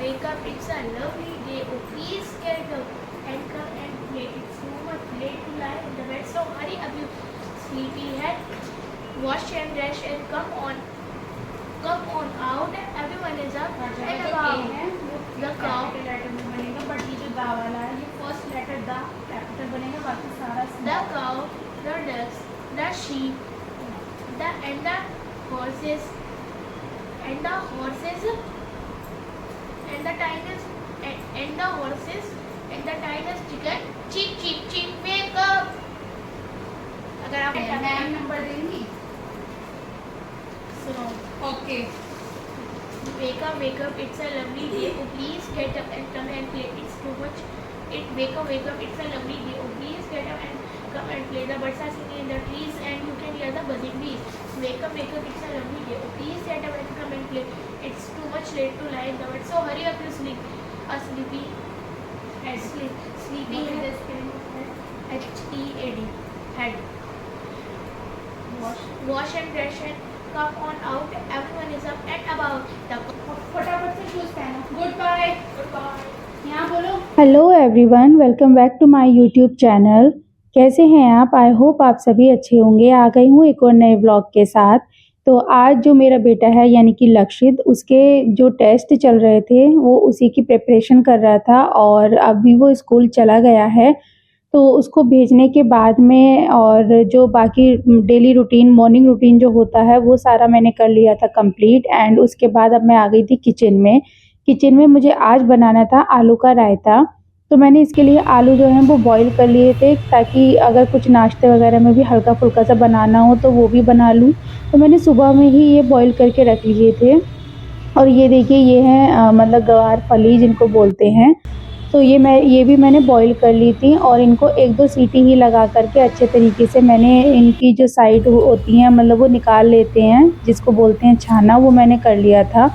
wake up, it's a lovely day. Oh, please get up and come and play. It's too much late to lie in the bed, so hurry up, you sleepyhead. Wash and dress and come on out. Everyone is up and about. The cow. Letter में बनेगा, but ये जो दा वाला है ये first letter दा capital बनेगा, बाकी सारा The cow, the ducks, the sheep, the horses, and the horses, and the tiniest chicken. Cheep cheep cheep, wake up. अगर आप नया नंबर देंगी सुनो. Okay. Wake up, it's a lovely day. Oh, please get up and come and play. It's too much. Wake up, it's a lovely day. Oh, please get up and come and play. The birds are singing in the trees and you can hear the buzzing bees. Wake up, it's a lovely day. Oh, please get up and come and play. It's too much late to lie in the bed, so hurry up, you sleep. Sleepy head. HEAD. Head. Wash and brush and come on out. Everyone is up and about. फटाफट से shoes पहनो. Good bye. यहाँ बोलो. Hello everyone, welcome back to my YouTube channel. कैसे हैं आप? I hope आप सभी अच्छे होंगे. आ गई हूँ एक और नए ब्लॉग के साथ. तो आज जो मेरा बेटा है यानी कि लक्षित, उसके जो टेस्ट चल रहे थे वो उसी की प्रिपरेशन कर रहा था और अभी वो स्कूल चला गया है. तो उसको भेजने के बाद में और जो बाकी डेली रूटीन मॉर्निंग रूटीन जो होता है वो सारा मैंने कर लिया था कंप्लीट. एंड उसके बाद अब मैं आ गई थी किचन में मुझे आज बनाना था आलू का रायता. तो मैंने इसके लिए आलू जो है वो बॉईल कर लिए थे ताकि अगर कुछ नाश्ते वगैरह में भी हल्का फुल्का सा बनाना हो तो वो भी बना लूँ. तो मैंने सुबह में ही ये बॉईल करके रख लिए थे. और ये देखिए ये है मतलब गवार फली जिनको बोलते हैं. तो ये भी मैंने बॉईल कर ली थी और इनको 1-2 सीटी ही लगा करके अच्छे तरीके से मैंने इनकी जो साइड होती हैं मतलब वो निकाल लेते हैं, जिसको बोलते हैं छाना, वो मैंने कर लिया था.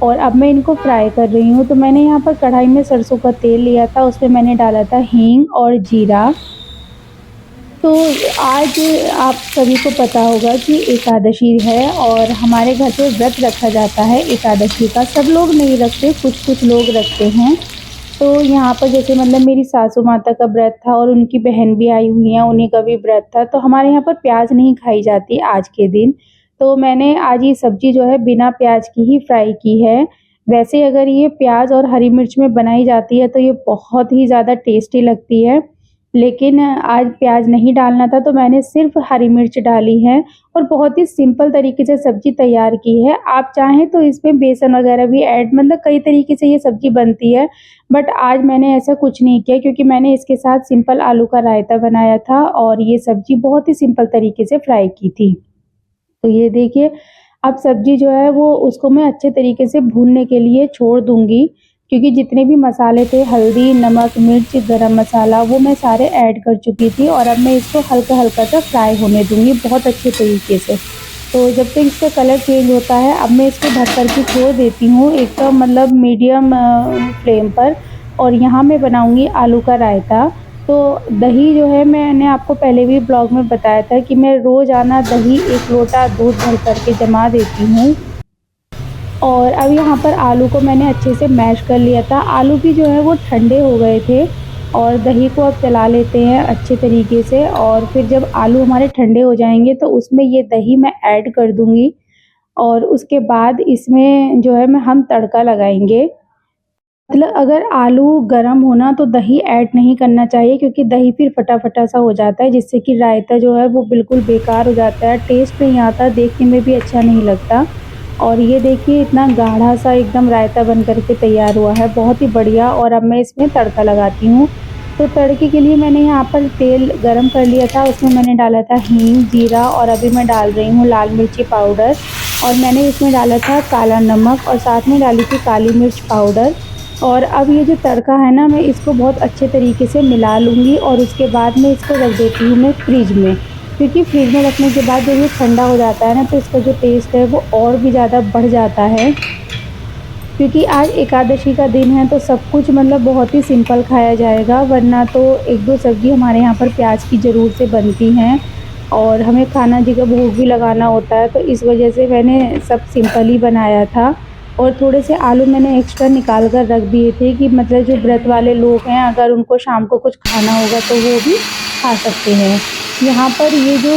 और अब मैं इनको फ्राई कर रही हूँ. तो मैंने यहाँ पर कढ़ाई में सरसों का तेल लिया था, उसमें मैंने डाला था हींग और जीरा. तो आज आप सभी को पता होगा कि एकादशी है और हमारे घर पे व्रत रखा जाता है एकादशी का. सब लोग नहीं रखते, कुछ लोग रखते हैं. तो यहाँ पर जैसे मतलब मेरी सासू माता का व्रत था और उनकी बहन भी आई हुई हैं, उन्हीं का भी व्रत था. तो हमारे यहाँ पर प्याज नहीं खाई जाती आज के दिन. तो मैंने आज ये सब्ज़ी जो है बिना प्याज की ही फ्राई की है. वैसे अगर ये प्याज और हरी मिर्च में बनाई जाती है तो ये बहुत ही ज़्यादा टेस्टी लगती है, लेकिन आज प्याज नहीं डालना था तो मैंने सिर्फ हरी मिर्च डाली है और बहुत ही सिंपल तरीके से सब्ज़ी तैयार की है. आप चाहें तो इसमें बेसन वगैरह भी ऐड, मतलब कई तरीके से ये सब्ज़ी बनती है, बट आज मैंने ऐसा कुछ नहीं किया क्योंकि मैंने इसके साथ सिंपल आलू का रायता बनाया था और ये सब्ज़ी बहुत ही सिंपल तरीके से फ्राई की थी. तो ये देखिए अब सब्ज़ी जो है वो उसको मैं अच्छे तरीके से भूनने के लिए छोड़ दूँगी क्योंकि जितने भी मसाले थे, हल्दी, नमक, मिर्च, गरम मसाला, वो मैं सारे ऐड कर चुकी थी. और अब मैं इसको हल्का सा फ्राई होने दूँगी बहुत अच्छे तरीके से. तो जब तक इसका कलर चेंज होता है अब मैं इसको ढक कर के छोड़ देती हूँ एकदम मतलब मीडियम फ्लेम पर. और यहाँ मैं बनाऊँगी आलू का रायता. तो दही जो है मैंने आपको पहले भी ब्लॉग में बताया था कि मैं रोज़ाना दही 1 लोटा दूध भर कर के जमा देती हूँ. और अब यहाँ पर आलू को मैंने अच्छे से मैश कर लिया था. आलू भी जो है वो ठंडे हो गए थे और दही को अब चला लेते हैं अच्छे तरीके से. और फिर जब आलू हमारे ठंडे हो जाएंगे तो उसमें ये दही मैं ऐड कर दूँगी और उसके बाद इसमें जो है हम तड़का लगाएंगे. मतलब अगर आलू गर्म होना तो दही ऐड नहीं करना चाहिए क्योंकि दही फिर फटा सा हो जाता है, जिससे कि रायता जो है वो बिल्कुल बेकार हो जाता है, टेस्ट नहीं आता, देखने में भी अच्छा नहीं लगता. और ये देखिए इतना गाढ़ा सा एकदम रायता बन करके तैयार हुआ है, बहुत ही बढ़िया. और अब मैं इसमें तड़का लगाती हूँ. तो तड़के के लिए मैंने यहाँ पर तेल गरम कर लिया था, उसमें मैंने डाला था हींग, जीरा और अभी मैं डाल रही हूँ लाल मिर्ची पाउडर. और मैंने इसमें डाला था काला नमक और साथ में डाली थी काली मिर्च पाउडर. और अब ये जो तड़का है ना, मैं इसको बहुत अच्छे तरीके से मिला लूँगी और उसके बाद मैं इसको रख देती हूँ मैं फ्रिज में, क्योंकि फ्रिज में रखने के बाद जब ये ठंडा हो जाता है ना तो इसका जो टेस्ट है वो और भी ज़्यादा बढ़ जाता है. क्योंकि आज एकादशी का दिन है तो सब कुछ मतलब बहुत ही सिंपल खाया जाएगा, वरना तो 1-2 सब्ज़ी हमारे यहाँ पर प्याज की ज़रूर से बनती हैं और हमें खाना जी का भोग भी लगाना होता है. तो इस वजह से मैंने सब सिंपल ही बनाया था. और थोड़े से आलू मैंने एक्स्ट्रा निकाल कर रख दिए थे कि मतलब जो व्रत वाले लोग हैं अगर उनको शाम को कुछ खाना होगा तो वो भी खा सकते हैं। यहाँ पर ये जो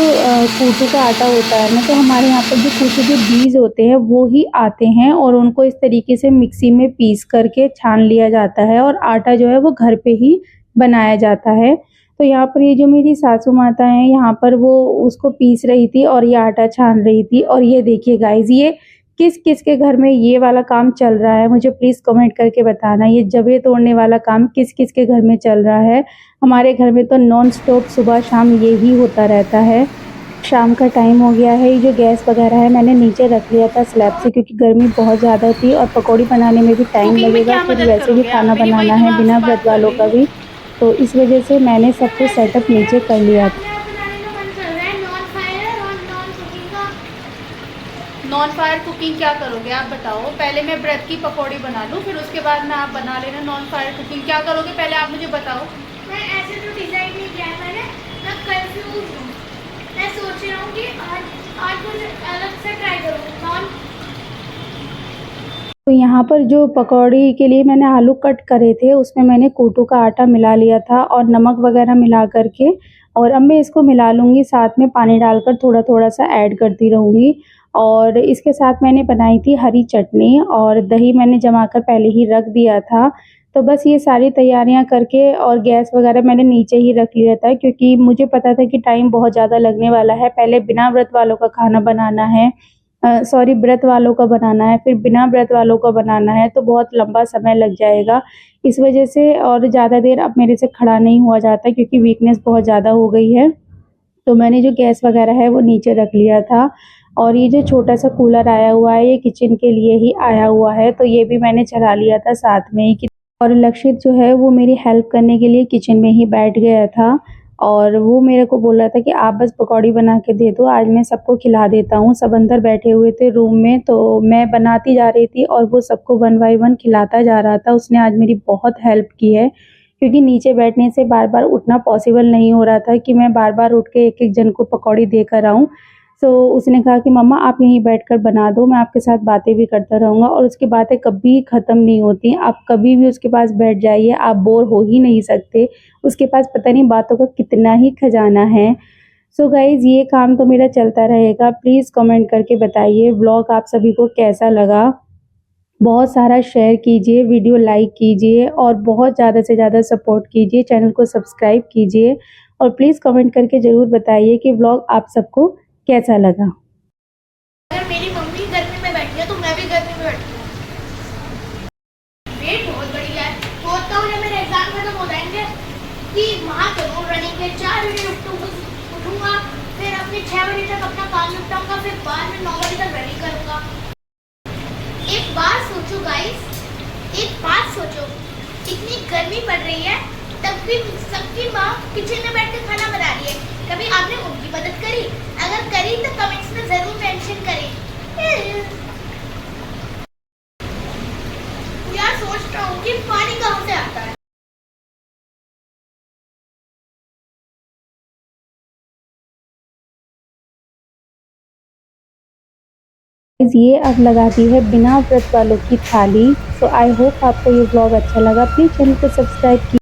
कूटू का आटा होता है ना, तो हमारे यहाँ पर जो कूटू के बीज होते हैं वो ही आते हैं और उनको इस तरीके से मिक्सी में पीस करके छान लिया जाता है और आटा जो है वो घर पे ही बनाया जाता है। तो यहाँ पर ये जो मेरी सासू माता हैं यहाँ पर वो उसको पीस रही थी और ये आटा छान रही थी। और ये देखिए गाइज, ये किस किस के घर में ये वाला काम चल रहा है, मुझे प्लीज़ कमेंट करके बताना। ये जबे तोड़ने वाला काम किस किस के घर में चल रहा है। हमारे घर में तो नॉन स्टॉप सुबह शाम ये ही होता रहता है। शाम का टाइम हो गया है। ये जो गैस वगैरह है मैंने नीचे रख लिया था स्लैब से, क्योंकि गर्मी बहुत ज़्यादा थी और पकौड़ी बनाने में भी टाइम कुकिंग में लगेगा, क्या फिर मदद वैसे भी करोगे खाना आप? मेरी वही बनाना है तो मैं बिना आपसे व्रत बात कर वालों रही का हूँ। भी। तो इस वजह से मैंने सब कुछ सेटअप नीचे कर लिया था। खाना बनाने का मन कर रहा है, नॉन फायर और नॉन कुकिंग का। नॉन फायर कुकिंग क्या करोगे आप बताओ? पहले मैं ब्रेड की पकौड़ी बना लूँ, फिर उसके बाद में आप बना लेना नॉन फायर कुकिंग। क्या करोगे पहले आप मुझे बताओ। मैं ऐसे तो डिजाइन नहीं किया है मैंने, मैं कंफ्यूज हूँ। मैं सोच रहा हूँ कि आज कुछ अलग से ट्राई करूँ। नॉन तो यहाँ पर जो पकौड़ी के लिए मैंने आलू कट करे थे उसमें मैंने कूटू का आटा मिला लिया था और नमक वगैरह मिला करके, और अब मैं इसको मिला लूँगी, साथ में पानी डालकर थोड़ा थोड़ा सा ऐड करती रहूँगी। और इसके साथ मैंने बनाई थी हरी चटनी और दही मैंने जमा कर पहले ही रख दिया था। तो बस ये सारी तैयारियां करके और गैस वगैरह मैंने नीचे ही रख लिया था, क्योंकि मुझे पता था कि टाइम बहुत ज़्यादा लगने वाला है। पहले बिना व्रत वालों का खाना बनाना है, सॉरी व्रत वालों का बनाना है, फिर बिना व्रत वालों का बनाना है, तो बहुत लंबा समय लग जाएगा। इस वजह से और ज़्यादा देर अब मेरे से खड़ा नहीं हुआ जाता, क्योंकि वीकनेस बहुत ज़्यादा हो गई है। तो मैंने जो गैस वगैरह है वो नीचे रख लिया था। और ये जो छोटा सा कूलर आया हुआ है ये किचन के लिए ही आया हुआ है, तो ये भी मैंने चला लिया था साथ में ही। और लक्षित जो है वो मेरी हेल्प करने के लिए किचन में ही बैठ गया था और वो मेरे को बोल रहा था कि आप बस पकौड़ी बना के दे दो, आज मैं सबको खिला देता हूँ। सब अंदर बैठे हुए थे रूम में, तो मैं बनाती जा रही थी और वो सबको वन बाय वन खिलाता जा रहा था। उसने आज मेरी बहुत हेल्प की है, क्योंकि नीचे बैठने से बार बार उठना पॉसिबल नहीं हो रहा था कि मैं बार बार उठ के एक एक जन को पकौड़ी देकर आऊँ। तो उसने कहा कि मम्मा आप यहीं बैठकर बना दो, मैं आपके साथ बातें भी करता रहूँगा। और उसकी बातें कभी ख़त्म नहीं होती, आप कभी भी उसके पास बैठ जाइए, आप बोर हो ही नहीं सकते। उसके पास पता नहीं बातों का कितना ही खजाना है। सो गाइज़, ये काम तो मेरा चलता रहेगा। प्लीज़ कमेंट करके बताइए व्लॉग आप सभी को कैसा लगा। बहुत सारा शेयर कीजिए, वीडियो लाइक कीजिए और बहुत ज़्यादा से ज़्यादा सपोर्ट कीजिए, चैनल को सब्सक्राइब कीजिए और प्लीज़ कमेंट करके ज़रूर बताइए कि व्लॉग आप सबको कैसा लगा। अगर मेरी मम्मी गर्मी में बैठी है तो मैं भी गर्मी में बैठी हूँ। वेट बहुत बढ़िया है। सोचता हूँ जब मेरे एग्जाम खत्म हो जाएंगे कि वहाँ जरूर रनिंग के 4 बजे उठूंगा, फिर अपने 6 बजे तक अपना काम निपटाऊंगा, फिर बाद में 9 बजे तक रनिंग करूंगा। एक बात सोचो गाइस, एक बात सोचो, इतनी गर्मी पड़ रही है तब भी सबकी माँ किचन में बैठ के खाना बना रही है। कभी आपने उनकी मदद करी? अगर करी तो कमेंट्स में जरूर मेंशन करें। यार सोच रहा हूँ कि पानी कहाँ से आता है। ये अब लगाती है बिना व्रत वालों की थाली। सो आई होप आपको ये व्लॉग अच्छा लगा। प्लीज़ चैनल को सब्सक्राइब कीजिए।